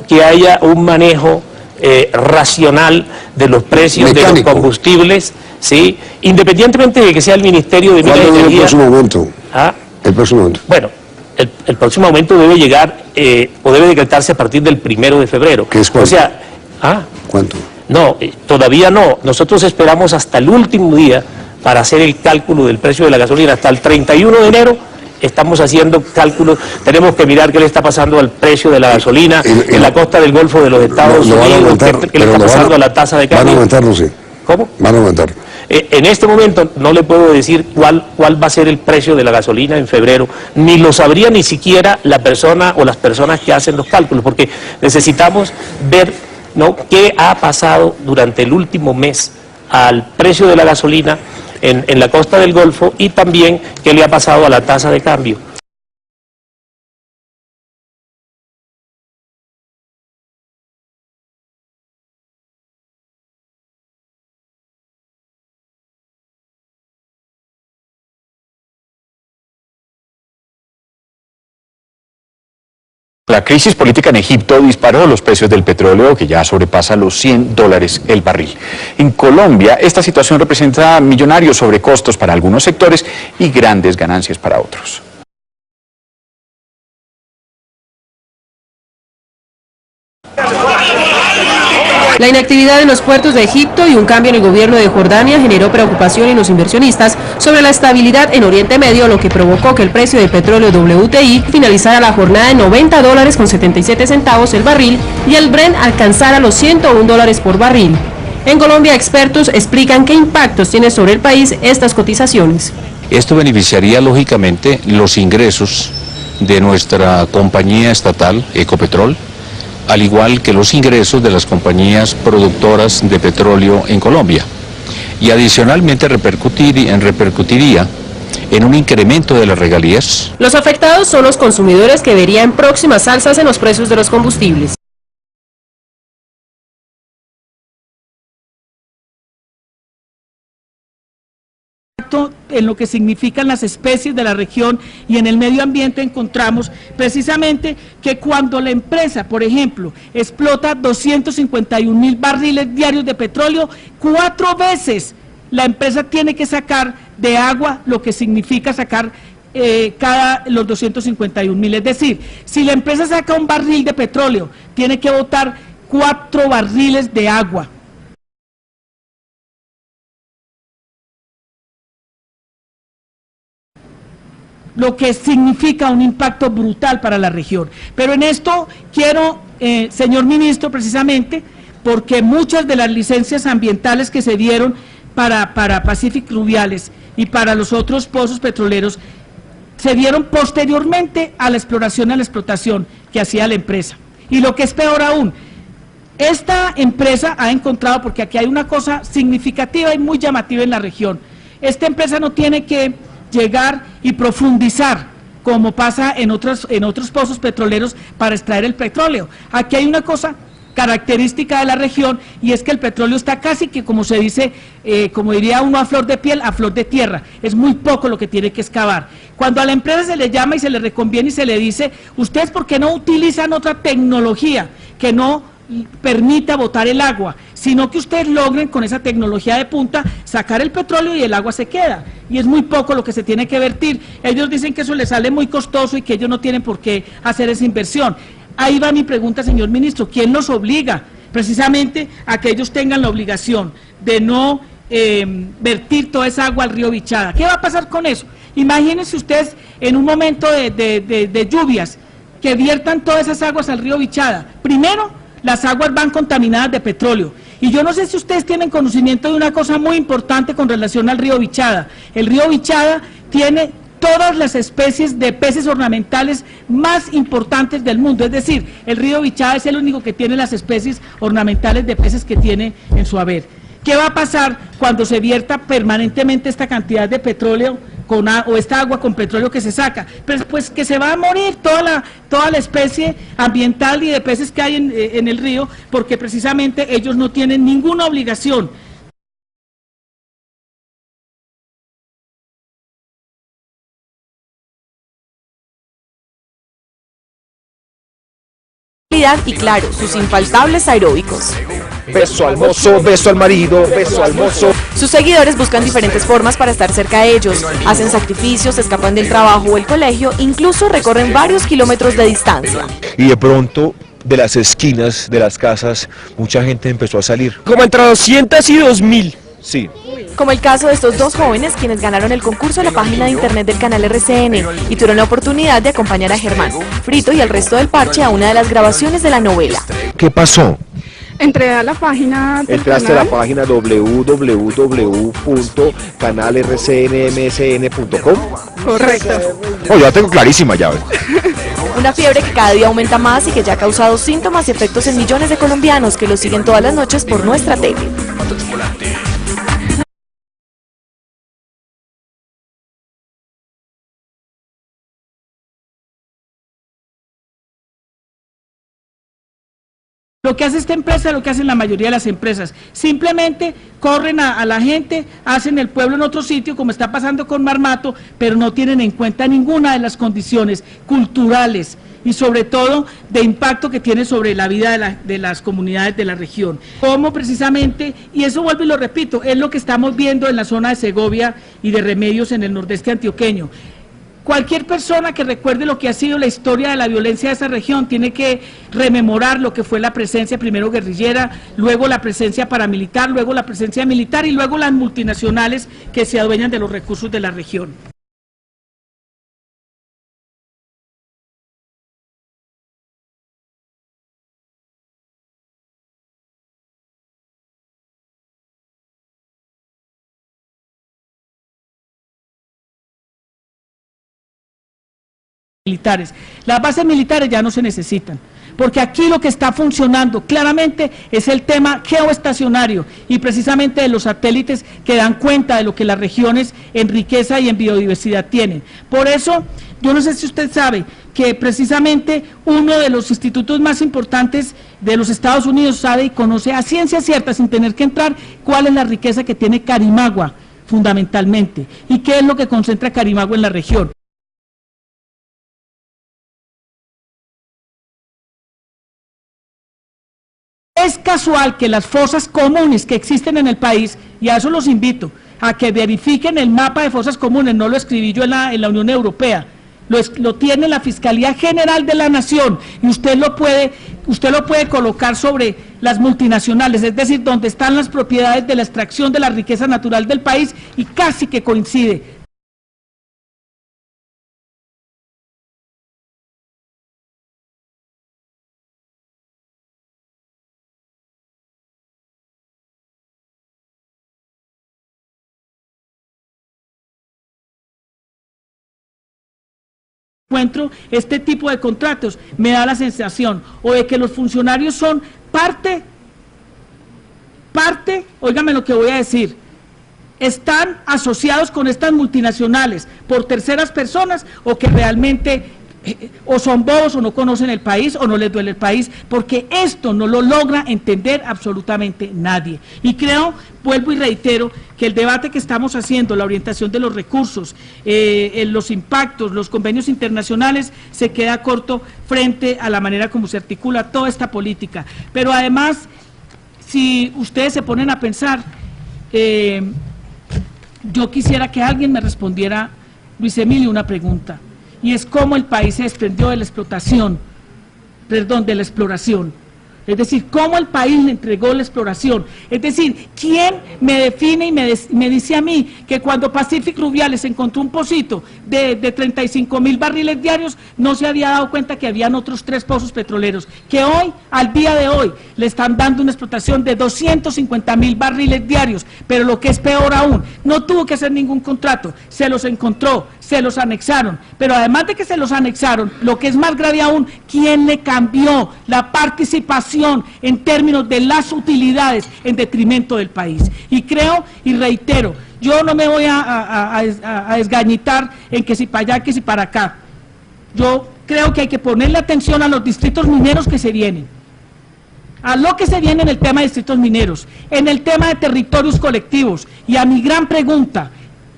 que haya un manejo racional de los precios de los combustibles, ¿sí? Independientemente de que sea el Ministerio de Minas y Energía. ¿Cuándo el próximo aumento? ¿Ah? El próximo aumento. Bueno, el próximo aumento debe llegar, o debe decretarse a partir del 1 de febrero. ¿Qué es cuánto? O sea, ¿cuánto? No, todavía no. Nosotros esperamos hasta el último día para hacer el cálculo del precio de la gasolina. Hasta el 31 de enero estamos haciendo cálculos. Tenemos que mirar qué le está pasando al precio de la gasolina en la costa del Golfo de los Estados Unidos, qué le está pasando a la tasa de cambio. Van a aumentarlo, sí. ¿Cómo? Van a aumentar. En este momento no le puedo decir cuál va a ser el precio de la gasolina en febrero, ni lo sabría ni siquiera la persona o las personas que hacen los cálculos, porque necesitamos ver, ¿no?, qué ha pasado durante el último mes al precio de la gasolina en la costa del Golfo y también qué le ha pasado a la tasa de cambio. La crisis política en Egipto disparó los precios del petróleo, que ya sobrepasa los $100 el barril. En Colombia, esta situación representa millonarios sobrecostos para algunos sectores y grandes ganancias para otros. La inactividad en los puertos de Egipto y un cambio en el gobierno de Jordania generó preocupación en los inversionistas sobre la estabilidad en Oriente Medio, lo que provocó que el precio del petróleo WTI finalizara la jornada en $90.77 el barril y el Brent alcanzara los $101 por barril. En Colombia, expertos explican qué impactos tiene sobre el país estas cotizaciones. Esto beneficiaría lógicamente los ingresos de nuestra compañía estatal, Ecopetrol, al igual que los ingresos de las compañías productoras de petróleo en Colombia. Y adicionalmente repercutiría en un incremento de las regalías. Los afectados son los consumidores, que verían próximas alzas en los precios de los combustibles. En lo que significan las especies de la región y en el medio ambiente, encontramos precisamente que cuando la empresa, por ejemplo, explota 251.000 barriles diarios de petróleo, 4 veces la empresa tiene que sacar de agua lo que significa sacar los 251.000. Es decir, si la empresa saca un barril de petróleo, tiene que botar 4 barriles de agua. Lo que significa un impacto brutal para la región. Pero en esto quiero, señor ministro, precisamente, porque muchas de las licencias ambientales que se dieron para Pacific Rubiales y para los otros pozos petroleros, se dieron posteriormente a la exploración y a la explotación que hacía la empresa. Y lo que es peor aún, esta empresa ha encontrado, porque aquí hay una cosa significativa y muy llamativa en la región, esta empresa no tiene que llegar y profundizar como pasa en otros pozos petroleros para extraer el petróleo. Aquí hay una cosa característica de la región, y es que el petróleo está casi que, como se dice, como diría uno, a flor de piel, a flor de tierra. Es muy poco lo que tiene que excavar. Cuando a la empresa se le llama y se le reconviene y se le dice, ustedes ¿por qué no utilizan otra tecnología que no permita botar el agua, sino que ustedes logren con esa tecnología de punta sacar el petróleo y el agua se queda? Y es muy poco lo que se tiene que vertir. Ellos dicen que eso les sale muy costoso y que ellos no tienen por qué hacer esa inversión. Ahí va mi pregunta, señor ministro: ¿quién los obliga precisamente a que ellos tengan la obligación de no vertir toda esa agua al río Bichada? ¿Qué va a pasar con eso? Imagínense ustedes en un momento de lluvias que viertan todas esas aguas al río Bichada. Primero, las aguas van contaminadas de petróleo. Y yo no sé si ustedes tienen conocimiento de una cosa muy importante con relación al río Bichada. El río Bichada tiene todas las especies de peces ornamentales más importantes del mundo. Es decir, el río Bichada es el único que tiene las especies ornamentales de peces que tiene en su haber. ¿Qué va a pasar cuando se vierta permanentemente esta cantidad de petróleo o esta agua con petróleo que se saca? Pues que se va a morir toda la especie ambiental y de peces que hay en el río, porque precisamente ellos no tienen ninguna obligación. seguridad y, claro, sus infaltables aeróbicos. Beso al mozo, beso al marido, beso al mozo. Sus seguidores buscan diferentes formas para estar cerca de ellos, hacen sacrificios, escapan del trabajo o el colegio, incluso recorren varios kilómetros de distancia. Y de pronto, de las esquinas de las casas, mucha gente empezó a salir. Como entre 200 y 2000. Sí. Como el caso de estos dos jóvenes quienes ganaron el concurso en la página de internet del canal RCN y tuvieron la oportunidad de acompañar a Germán, Frito y el resto del parche a una de las grabaciones de la novela. ¿Qué pasó? Entré a la página del Entraste canal. a la página www.canalrcnmsn.com. Correcto. Oh, yo la tengo clarísima ya. Una fiebre que cada día aumenta más y que ya ha causado síntomas y efectos en millones de colombianos que lo siguen todas las noches por nuestra tele. Lo que hace esta empresa es lo que hacen la mayoría de las empresas. Simplemente corren a la gente, hacen el pueblo en otro sitio, como está pasando con Marmato, pero no tienen en cuenta ninguna de las condiciones culturales y sobre todo de impacto que tiene sobre la vida de las comunidades de la región. Como precisamente, y eso vuelvo y lo repito, es lo que estamos viendo en la zona de Segovia y de Remedios en el nordeste antioqueño. Cualquier persona que recuerde lo que ha sido la historia de la violencia de esa región tiene que rememorar lo que fue la presencia primero guerrillera, luego la presencia paramilitar, luego la presencia militar y luego las multinacionales que se adueñan de los recursos de la región. Militares. Las bases militares ya no se necesitan, porque aquí lo que está funcionando claramente es el tema geoestacionario y precisamente de los satélites que dan cuenta de lo que las regiones en riqueza y en biodiversidad tienen. Por eso, yo no sé si usted sabe que precisamente uno de los institutos más importantes de los Estados Unidos sabe y conoce a ciencia cierta, sin tener que entrar, cuál es la riqueza que tiene Carimagua, fundamentalmente, y qué es lo que concentra Carimagua en la región. Es casual que las fosas comunes que existen en el país, y a eso los invito, a que verifiquen el mapa de fosas comunes, no lo escribí yo en la Unión Europea, lo tiene la Fiscalía General de la Nación, y usted lo puede colocar sobre las multinacionales, es decir, donde están las propiedades de la extracción de la riqueza natural del país, y casi que coincide. Encuentro este tipo de contratos, me da la sensación o de que los funcionarios son parte, óigame lo que voy a decir, están asociados con estas multinacionales por terceras personas o que realmente o son bobos o no conocen el país o no les duele el país, porque esto no lo logra entender absolutamente nadie. Y creo, vuelvo y reitero, que el debate que estamos haciendo, la orientación de los recursos, los impactos, los convenios internacionales, se queda corto frente a la manera como se articula toda esta política. Pero además, si ustedes se ponen a pensar, yo quisiera que alguien me respondiera, Luis Emilio, una pregunta. Y es cómo el país se desprendió de la explotación, perdón, de la exploración. Es decir, cómo el país le entregó la exploración. Es decir, ¿quién me define y me dice a mí que cuando Pacific Rubiales encontró un pocito de 35.000 barriles diarios, no se había dado cuenta que habían otros 3 pozos petroleros, que hoy, al día de hoy, le están dando una explotación de 250.000 barriles diarios, pero lo que es peor aún, no tuvo que hacer ningún contrato, se los encontró, se los anexaron, pero además de que se los anexaron, lo que es más grave aún, ¿quién le cambió la participación en términos de las utilidades en detrimento del país? Y creo y reitero, yo no me voy a desgañitar en que si para allá, que si para acá. Yo creo que hay que ponerle atención a los distritos mineros que se vienen, a lo que se viene en el tema de distritos mineros, en el tema de territorios colectivos, y a mi gran pregunta,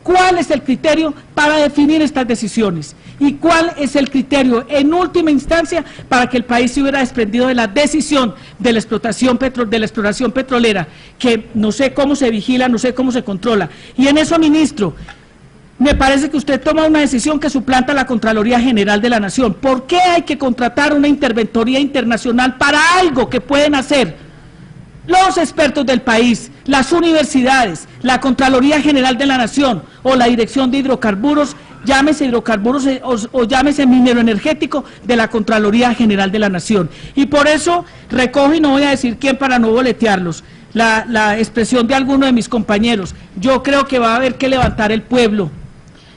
¿Cuál es el criterio para definir estas decisiones? ¿Y cuál es el criterio, en última instancia, para que el país se hubiera desprendido de la decisión de la exploración petrolera, que no sé cómo se vigila, no sé cómo se controla? Y en eso, ministro, me parece que usted toma una decisión que suplanta la Contraloría General de la Nación. ¿Por qué hay que contratar una interventoría internacional para algo que pueden hacer los expertos del país, las universidades, la Contraloría General de la Nación o la Dirección de Hidrocarburos, llámese hidrocarburos o llámese minero energético, de la Contraloría General de la Nación? Y por eso recojo, y no voy a decir quién para no boletearlos, la expresión de alguno de mis compañeros. Yo creo que va a haber que levantar el pueblo.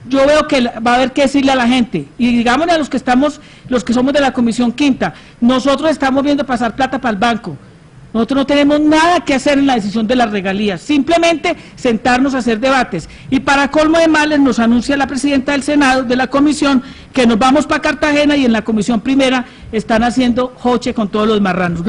Yo veo que va a haber que decirle a la gente, y digámosle a los que somos de la Comisión Quinta, nosotros estamos viendo pasar plata para el banco. Nosotros no tenemos nada que hacer en la decisión de las regalías, simplemente sentarnos a hacer debates. Y para colmo de males nos anuncia la presidenta del Senado, de la comisión, que nos vamos para Cartagena y en la comisión primera están haciendo joche con todos los marranos.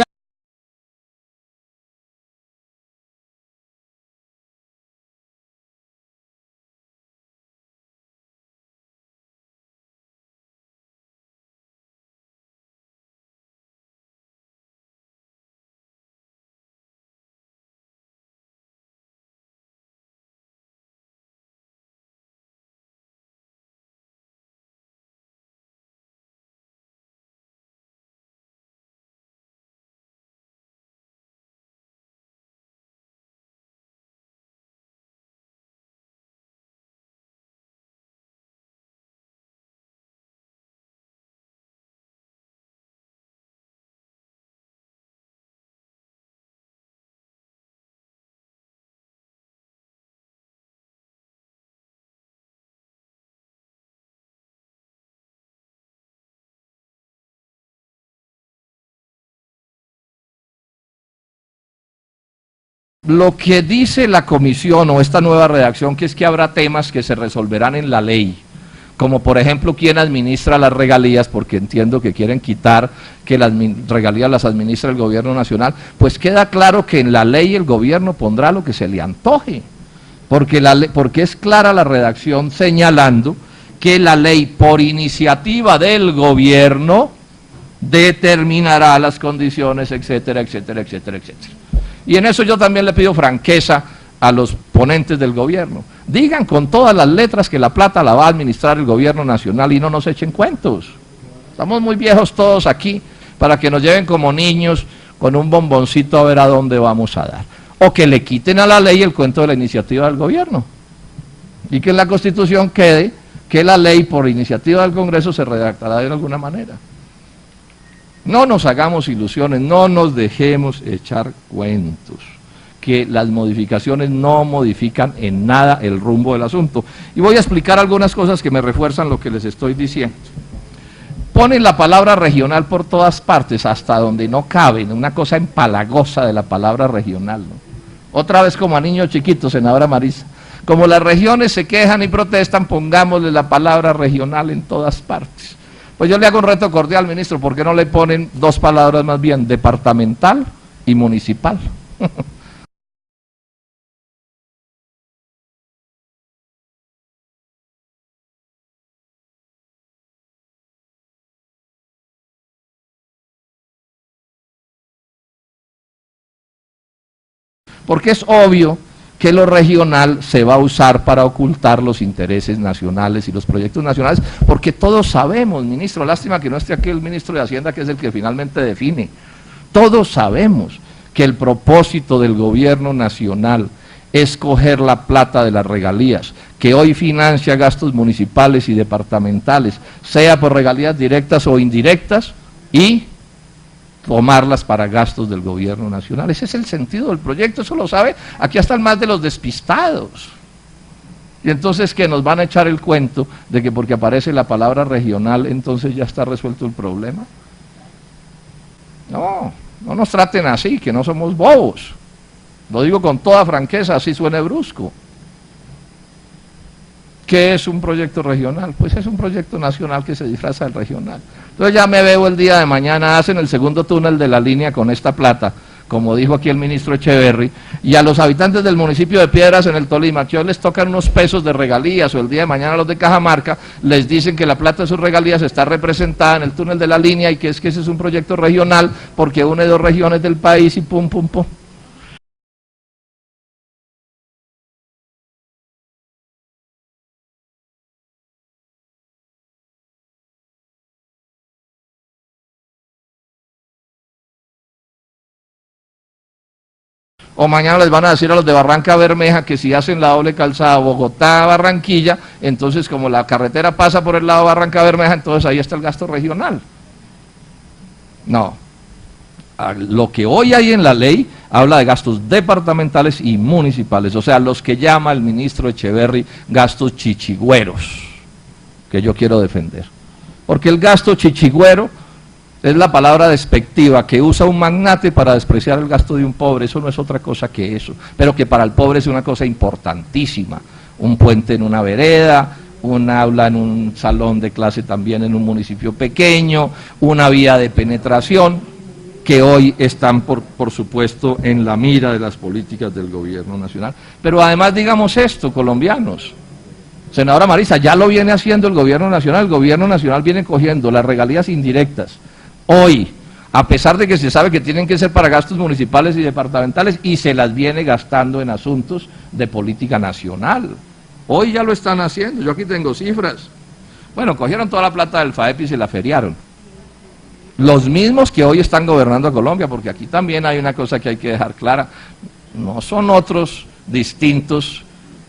Lo que dice la comisión o esta nueva redacción, que es que habrá temas que se resolverán en la ley, como por ejemplo quién administra las regalías, porque entiendo que quieren quitar que las regalías las administra el gobierno nacional, pues queda claro que en la ley el gobierno pondrá lo que se le antoje, porque es clara la redacción señalando que la ley por iniciativa del gobierno determinará las condiciones, etcétera, etcétera, etcétera, etcétera. Y en eso yo también le pido franqueza a los ponentes del gobierno. Digan con todas las letras que la plata la va a administrar el gobierno nacional y no nos echen cuentos. Estamos muy viejos todos aquí para que nos lleven como niños con un bomboncito a ver a dónde vamos a dar. O que le quiten a la ley el cuento de la iniciativa del gobierno. Y que en la Constitución quede que la ley por iniciativa del Congreso se redactará de alguna manera. No nos hagamos ilusiones, no nos dejemos echar cuentos, que las modificaciones no modifican en nada el rumbo del asunto. Y voy a explicar algunas cosas que me refuerzan lo que les estoy diciendo. Ponen la palabra regional por todas partes, hasta donde no caben, una cosa empalagosa de la palabra regional, ¿no? Otra vez como a niños chiquitos, senadora Marisa. Como las regiones se quejan y protestan, pongámosle la palabra regional en todas partes. Pues yo le hago un reto cordial, ministro, ¿por qué no le ponen dos palabras más bien, departamental y municipal? Porque es obvio que lo regional se va a usar para ocultar los intereses nacionales y los proyectos nacionales, porque todos sabemos, ministro, lástima que no esté aquí el ministro de Hacienda, que es el que finalmente define, todos sabemos que el propósito del gobierno nacional es coger la plata de las regalías, que hoy financia gastos municipales y departamentales, sea por regalías directas o indirectas, y tomarlas para gastos del gobierno nacional. Ese es el sentido del proyecto, eso lo sabe aquí hasta el más de los despistados. Y entonces que nos van a echar el cuento de que porque aparece la palabra regional entonces ya está resuelto el problema. No, no nos traten así, que no somos bobos. Lo digo con toda franqueza, así suene brusco. ¿Qué es un proyecto regional? Pues es un proyecto nacional que se disfraza del regional. Entonces ya me veo el día de mañana, hacen el segundo túnel de la línea con esta plata, como dijo aquí el ministro Echeverry, y a los habitantes del municipio de Piedras en el Tolima, que hoy les tocan unos pesos de regalías, o el día de mañana los de Cajamarca, les dicen que la plata de sus regalías está representada en el túnel de la línea y que ese es un proyecto regional porque une dos regiones del país y pum, pum, pum. O mañana les van a decir a los de Barranca Bermeja que si hacen la doble calzada Bogotá-Barranquilla, entonces como la carretera pasa por el lado de Barranca Bermeja, entonces ahí está el gasto regional. No. Lo que hoy hay en la ley habla de gastos departamentales y municipales, o sea, los que llama el ministro Echeverry gastos chichigüeros, que yo quiero defender. Porque el gasto chichigüero es la palabra despectiva que usa un magnate para despreciar el gasto de un pobre. Eso no es otra cosa que eso, pero que para el pobre es una cosa importantísima. Un puente en una vereda, un aula en un salón de clase también en un municipio pequeño, una vía de penetración, que hoy están por supuesto en la mira de las políticas del gobierno nacional. Pero además digamos esto, colombianos, senadora Marisa, ya lo viene haciendo el gobierno nacional viene cogiendo las regalías indirectas, hoy, a pesar de que se sabe que tienen que ser para gastos municipales y departamentales, y se las viene gastando en asuntos de política nacional. Hoy ya lo están haciendo, yo aquí tengo cifras. Bueno, cogieron toda la plata del FAEP y se la feriaron. Los mismos que hoy están gobernando a Colombia, porque aquí también hay una cosa que hay que dejar clara, no son otros distintos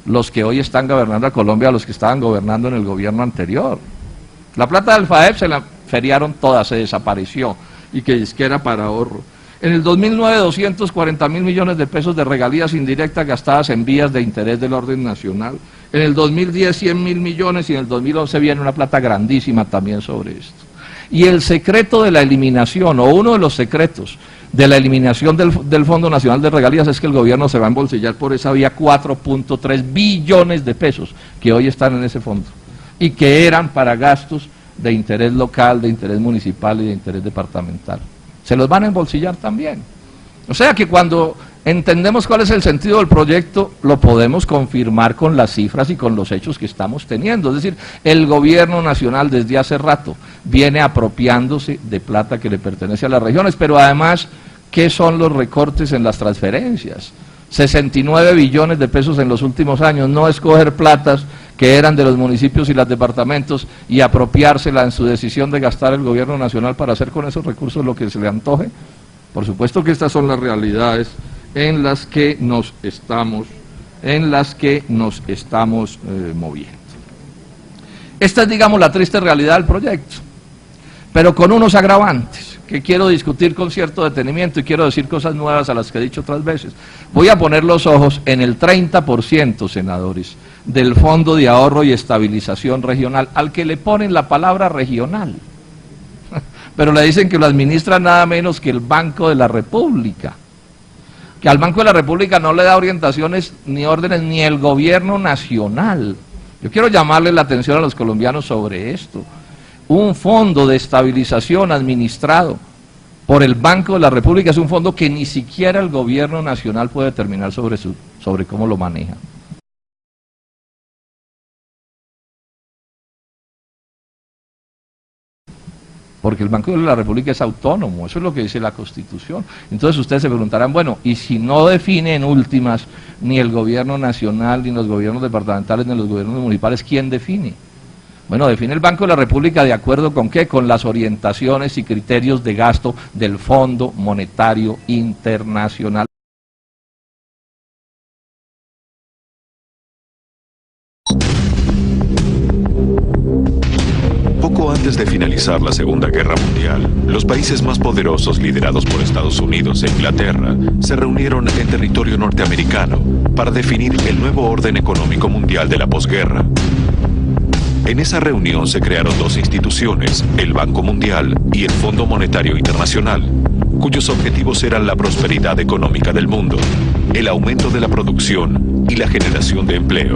los que hoy están gobernando a Colombia a los que estaban gobernando en el gobierno anterior. La plata del FAEP se la feriaron toda, se desapareció, y que era para ahorro. En el 2009, 240.000 millones de pesos de regalías indirectas gastadas en vías de interés del orden nacional. En el 2010, 100.000 millones, y en el 2011 viene una plata grandísima también sobre esto. Y el secreto de la eliminación, o uno de los secretos de la eliminación del Fondo Nacional de Regalías, es que el gobierno se va a embolsillar por esa vía 4.3 billones de pesos que hoy están en ese fondo, y que eran para gastos de interés local, de interés municipal y de interés departamental. Se los van a embolsillar también. O sea que cuando entendemos cuál es el sentido del proyecto, lo podemos confirmar con las cifras y con los hechos que estamos teniendo. Es decir, el gobierno nacional desde hace rato viene apropiándose de plata que le pertenece a las regiones, pero además, ¿qué son los recortes en las transferencias? 69 billones de pesos en los últimos años, no es coger platas que eran de los municipios y los departamentos y apropiársela en su decisión de gastar el gobierno nacional para hacer con esos recursos lo que se le antoje. Por supuesto que estas son las realidades en las que nos estamos moviendo. Esta es, digamos, la triste realidad del proyecto, pero con unos agravantes que quiero discutir con cierto detenimiento, y quiero decir cosas nuevas a las que he dicho otras veces. Voy a poner los ojos en el 30%, senadores, del Fondo de Ahorro y Estabilización Regional, al que le ponen la palabra regional, pero le dicen que lo administra nada menos que el Banco de la República, que al Banco de la República no le da orientaciones ni órdenes ni el gobierno nacional. Yo quiero llamarle la atención a los colombianos sobre esto. Un fondo de estabilización administrado por el Banco de la República es un fondo que ni siquiera el gobierno nacional puede determinar sobre cómo lo maneja. Porque el Banco de la República es autónomo, eso es lo que dice la Constitución. Entonces ustedes se preguntarán, bueno, y si no define en últimas ni el gobierno nacional, ni los gobiernos departamentales, ni los gobiernos municipales, ¿quién define? Bueno, define el Banco de la República de acuerdo con ¿qué? Con las orientaciones y criterios de gasto del Fondo Monetario Internacional. Poco antes de finalizar la Segunda Guerra Mundial, los países más poderosos liderados por Estados Unidos e Inglaterra se reunieron en territorio norteamericano para definir el nuevo orden económico mundial de la posguerra. En esa reunión se crearon dos instituciones, el Banco Mundial y el Fondo Monetario Internacional, cuyos objetivos eran la prosperidad económica del mundo, el aumento de la producción y la generación de empleo.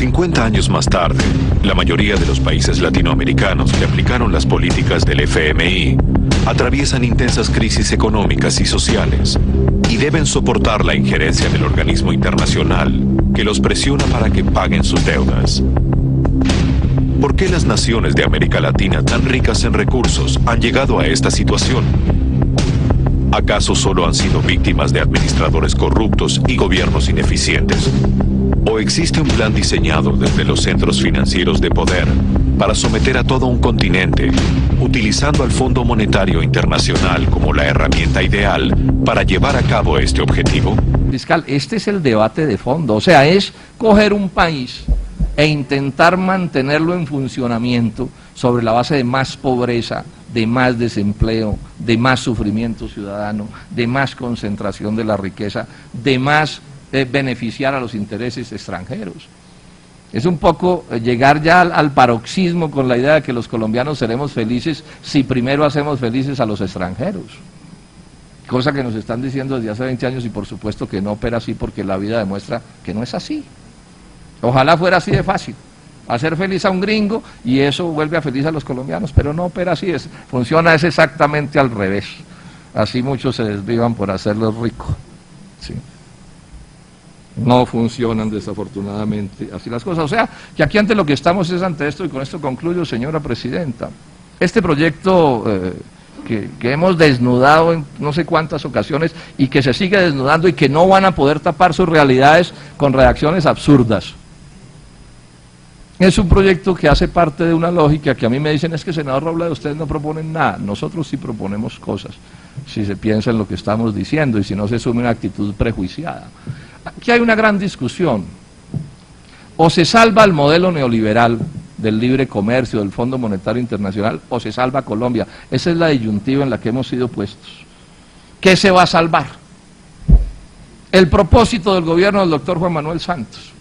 50 años más tarde, la mayoría de los países latinoamericanos que aplicaron las políticas del FMI atraviesan intensas crisis económicas y sociales y deben soportar la injerencia del organismo internacional que los presiona para que paguen sus deudas. ¿Por qué las naciones de América Latina tan ricas en recursos han llegado a esta situación? ¿Acaso solo han sido víctimas de administradores corruptos y gobiernos ineficientes? ¿O existe un plan diseñado desde los centros financieros de poder para someter a todo un continente, utilizando al Fondo Monetario Internacional como la herramienta ideal para llevar a cabo este objetivo? Fiscal, este es el debate de fondo, o sea, es coger un país e intentar mantenerlo en funcionamiento sobre la base de más pobreza, de más desempleo, de más sufrimiento ciudadano, de más concentración de la riqueza, de más beneficiar a los intereses extranjeros. Es un poco llegar ya al paroxismo con la idea de que los colombianos seremos felices si primero hacemos felices a los extranjeros. Cosa que nos están diciendo desde hace 20 años y por supuesto que no opera así porque la vida demuestra que no es así. Ojalá fuera así de fácil, hacer feliz a un gringo y eso vuelve a feliz a los colombianos, pero no opera así, funciona es exactamente al revés. Así muchos se desvivan por hacerlos ricos. Sí. No funcionan desafortunadamente así las cosas. O sea, que aquí ante lo que estamos es ante esto, y con esto concluyo, señora presidenta. Este proyecto que hemos desnudado en no sé cuántas ocasiones y que se sigue desnudando y que no van a poder tapar sus realidades con reacciones absurdas. Es un proyecto que hace parte de una lógica que a mí me dicen es que, senador Robledo, ustedes no proponen nada. Nosotros sí proponemos cosas, si se piensa en lo que estamos diciendo y si no se asume una actitud prejuiciada. Aquí hay una gran discusión. O se salva el modelo neoliberal del libre comercio, del Fondo Monetario Internacional, o se salva Colombia. Esa es la disyuntiva en la que hemos sido puestos. ¿Qué se va a salvar? El propósito del gobierno del doctor Juan Manuel Santos,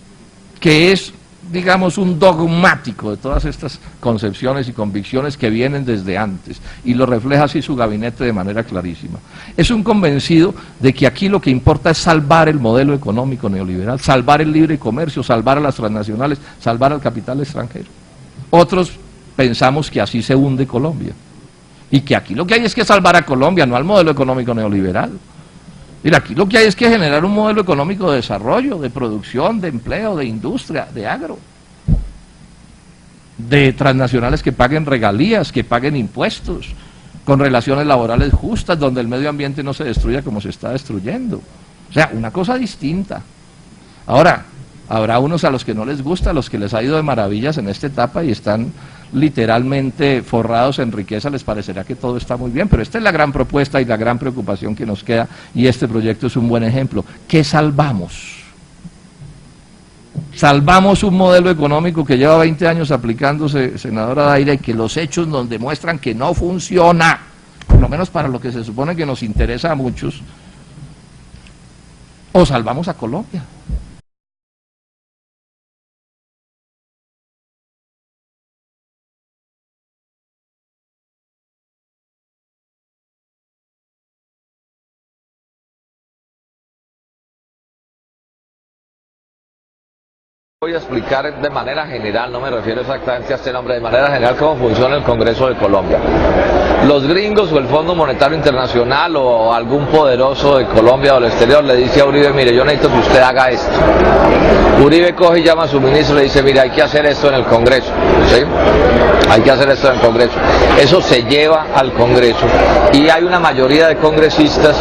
que es, digamos, un dogmático de todas estas concepciones y convicciones que vienen desde antes, y lo refleja así su gabinete de manera clarísima. Es un convencido de que aquí lo que importa es salvar el modelo económico neoliberal, salvar el libre comercio, salvar a las transnacionales, salvar al capital extranjero. Otros pensamos que así se hunde Colombia, y que aquí lo que hay es que salvar a Colombia, no al modelo económico neoliberal. Mira, aquí lo que hay es que generar un modelo económico de desarrollo, de producción, de empleo, de industria, de agro, de transnacionales que paguen regalías, que paguen impuestos, con relaciones laborales justas, donde el medio ambiente no se destruya como se está destruyendo. O sea, una cosa distinta. Ahora, habrá unos a los que no les gusta, a los que les ha ido de maravillas en esta etapa y están literalmente forrados en riqueza, les parecerá que todo está muy bien, pero esta es la gran propuesta y la gran preocupación que nos queda, y este proyecto es un buen ejemplo. ¿Qué salvamos? Salvamos un modelo económico que lleva 20 años aplicándose, senadora Daira, y que los hechos nos demuestran que no funciona, por lo menos para lo que se supone que nos interesa a muchos, o salvamos a Colombia. Voy a explicar de manera general, no me refiero exactamente a este nombre, de manera general cómo funciona el Congreso de Colombia. Los gringos o el Fondo Monetario Internacional o algún poderoso de Colombia o del exterior le dice a Uribe, mire, yo necesito que usted haga esto. Uribe coge y llama a su ministro y le dice, mire, hay que hacer esto en el Congreso, ¿sí? Hay que hacer esto en el Congreso. Eso se lleva al Congreso y hay una mayoría de congresistas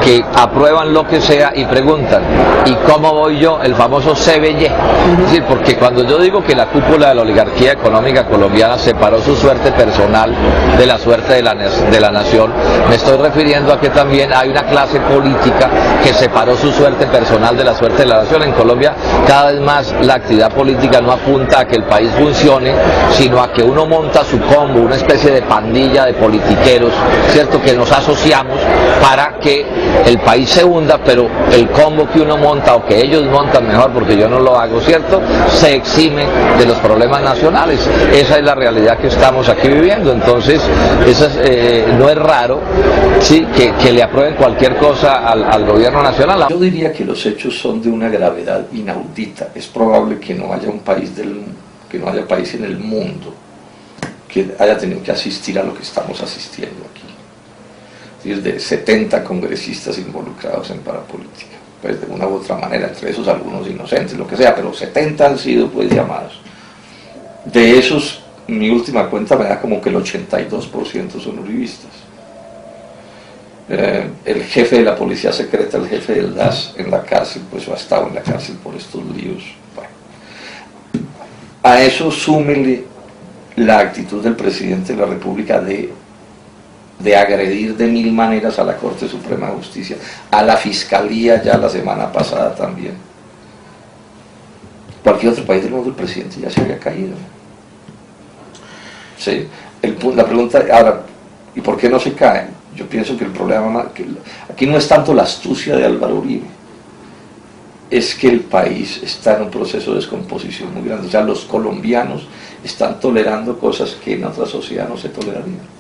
que aprueban lo que sea y preguntan, ¿y cómo voy yo? El famoso CBY. Es decir, porque cuando yo digo que la cúpula de la oligarquía económica colombiana separó su suerte personal de la suerte de la nación, me estoy refiriendo a que también hay una clase política que separó su suerte personal de la suerte de la nación. En Colombia cada vez más la actividad política no apunta a que el país funcione, sino a que uno monta su combo, una especie de pandilla de politiqueros, ¿cierto?, que nos asociamos para que el país se hunda, pero el combo que uno monta, o que ellos montan mejor, porque yo no lo hago, ¿cierto?, cierto, se exime de los problemas nacionales. Esa es la realidad que estamos aquí viviendo. Entonces, no es raro, ¿sí?, que le aprueben cualquier cosa al gobierno nacional. Yo diría que los hechos son de una gravedad inaudita. Es probable que no haya país en el mundo que haya tenido que asistir a lo que estamos asistiendo aquí. Es de 70 congresistas involucrados en parapolítica, pues de una u otra manera, entre esos algunos inocentes, lo que sea, pero 70 han sido pues llamados. De esos, mi última cuenta me da como que el 82% son uribistas. El jefe de la policía secreta, el jefe del DAS en la cárcel, pues ha estado en la cárcel por estos líos. Bueno, a eso súmele la actitud del presidente de la República de agredir de mil maneras a la Corte Suprema de Justicia, a la Fiscalía ya la semana pasada también. Cualquier otro país del mundo el presidente ya se había caído. Sí. La pregunta ahora, ¿y por qué no se cae? Yo pienso que el problema aquí no es tanto la astucia de Álvaro Uribe, es que el país está en un proceso de descomposición muy grande. O sea, los colombianos están tolerando cosas que en otra sociedad no se tolerarían.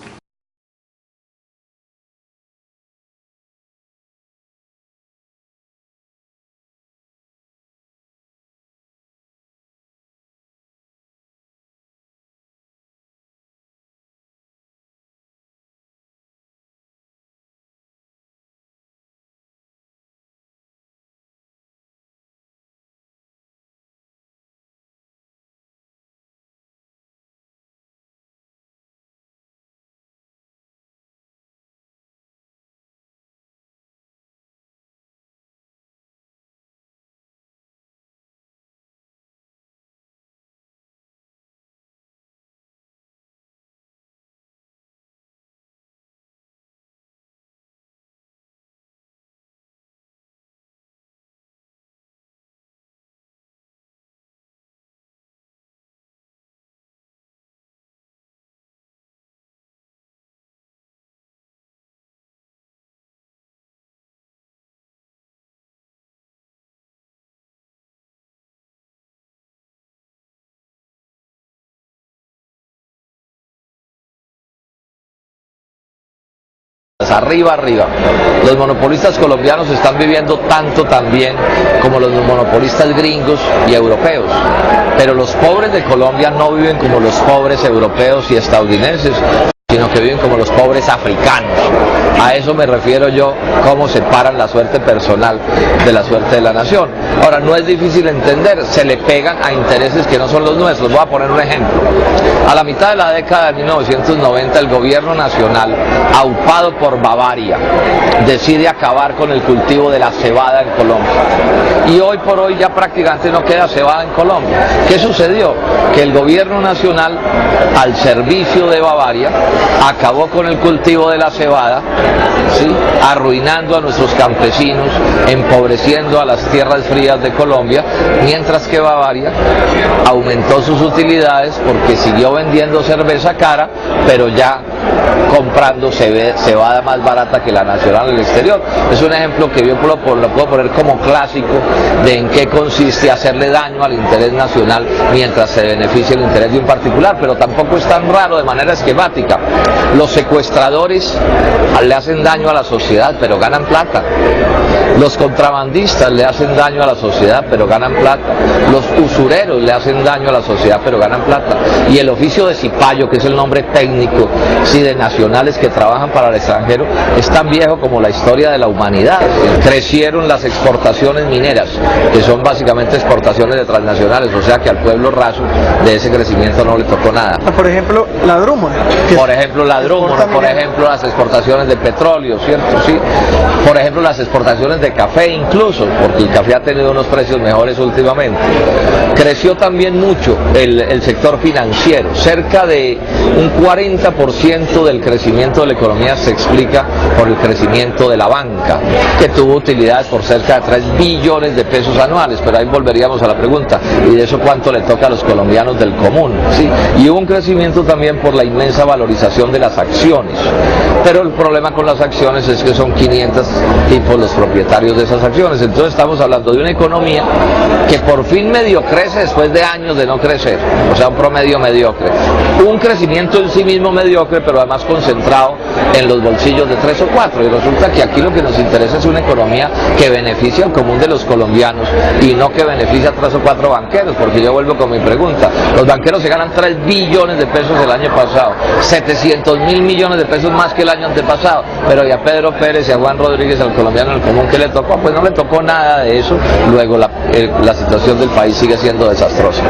Arriba, arriba. Los monopolistas colombianos están viviendo tanto también como los monopolistas gringos y europeos, pero los pobres de Colombia no viven como los pobres europeos y estadounidenses, sino que viven como los pobres africanos. A eso me refiero yo, cómo separan la suerte personal de la suerte de la nación. Ahora, no es difícil entender, se le pegan a intereses que no son los nuestros. Voy a poner un ejemplo. A la mitad de la década de 1990, el gobierno nacional, aupado por Bavaria, decide acabar con el cultivo de la cebada en Colombia. Y hoy por hoy ya prácticamente no queda cebada en Colombia. ¿Qué sucedió? Que el gobierno nacional, al servicio de Bavaria, acabó con el cultivo de la cebada, ¿sí?, arruinando a nuestros campesinos, empobreciendo a las tierras frías de Colombia, mientras que Bavaria aumentó sus utilidades porque siguió vendiendo cerveza cara, pero ya comprando cebada más barata que la nacional en el exterior. Es un ejemplo que yo lo puedo poner como clásico de en qué consiste hacerle daño al interés nacional mientras se beneficia el interés de un particular, pero tampoco es tan raro de manera esquemática. Los secuestradores le hacen daño a la sociedad, pero ganan plata. Los contrabandistas le hacen daño a la sociedad, pero ganan plata. Los usureros le hacen daño a la sociedad, pero ganan plata. Y el oficio de cipayo, que es el nombre técnico, sí, de nacionales que trabajan para el extranjero, es tan viejo como la historia de la humanidad. Crecieron las exportaciones mineras, que son básicamente exportaciones de transnacionales, o sea que al pueblo raso de ese crecimiento no le tocó nada. Por ejemplo, la drúmona. Por ejemplo, la drúmona, por ejemplo, las exportaciones de petróleo, ¿cierto? Sí. Por ejemplo, las exportaciones de café incluso, porque el café ha tenido unos precios mejores últimamente. Creció también mucho el sector financiero, cerca de un 40% del crecimiento de la economía se explica por el crecimiento de la banca, que tuvo utilidades por cerca de 3 billones de pesos anuales, pero ahí volveríamos a la pregunta, ¿y de eso cuánto le toca a los colombianos del común? ¿Sí? Y hubo un crecimiento también por la inmensa valorización inversión de las acciones. Pero el problema con las acciones es que son 500 tipos los propietarios de esas acciones. Entonces estamos hablando de una economía que por fin medio crece después de años de no crecer, o sea, un promedio mediocre. Un crecimiento en sí mismo mediocre, pero además concentrado en los bolsillos de 3 o 4. Y resulta que aquí lo que nos interesa es una economía que beneficie al común de los colombianos y no que beneficie a 3 o 4 banqueros, porque yo vuelvo con mi pregunta. Los banqueros se ganan 3 billones de pesos el año pasado, 700.000 millones de pesos más que el año antepasado, pero y a Pedro Pérez y a Juan Rodríguez, al colombiano en el común, ¿qué le tocó? Pues no le tocó nada de eso. Luego la situación del país sigue siendo desastrosa.